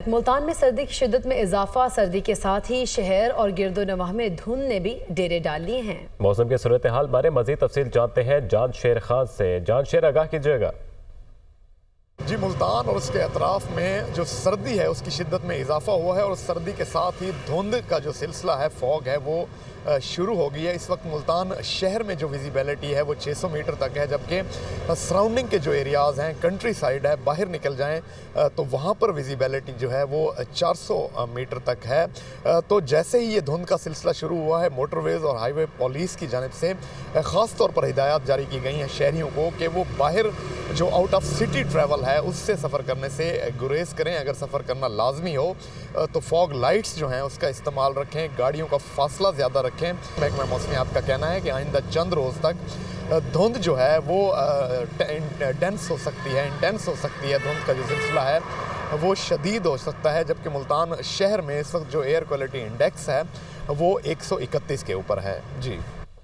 ملتان میں سردی کی شدت میں اضافہ، سردی کے ساتھ ہی شہر اور گرد و نواح میں دھند نے بھی ڈیرے ڈال لیے ہیں۔ موسم کی صورتحال بارے مزید تفصیل جانتے ہیں جان شیر خان سے۔ جان شیر، آگاہ کیجیے گا۔ جی، ملتان اور اس کے اطراف میں جو سردی ہے اس کی شدت میں اضافہ ہوا ہے اور سردی کے ساتھ ہی دھند کا جو سلسلہ ہے، فوگ ہے، وہ شروع ہو گئی ہے۔ اس وقت ملتان شہر میں جو ویزیبلٹی ہے وہ 600 میٹر تک ہے، جبکہ سراؤنڈنگ کے جو ایریاز ہیں، کنٹری سائیڈ ہے، باہر نکل جائیں تو وہاں پر ویزیبلٹی جو ہے وہ 400 میٹر تک ہے۔ تو جیسے ہی یہ دھند کا سلسلہ شروع ہوا ہے، موٹر ویز اور ہائی وے پولیس کی جانب سے خاص طور پر ہدایات جاری کی گئی ہیں شہریوں کو کہ وہ باہر جو آؤٹ آف سٹی ٹریول ہے اس سے سفر کرنے سے گریز کریں۔ اگر سفر کرنا لازمی ہو تو فوگ لائٹس جو ہیں اس کا استعمال رکھیں، گاڑیوں کا فاصلہ زیادہ رکھیں۔ محکمہ موسمیات کا کہنا ہے کہ آئندہ چند روز تک دھند جو ہے وہ ڈینس ہو سکتی ہے، انٹینس ہو سکتی ہے۔ دھند کا جو سلسلہ ہے وہ شدید ہو سکتا ہے، جبکہ ملتان شہر میں اس وقت جو ایئر کوالٹی انڈیکس ہے وہ 131 کے اوپر ہے۔ جی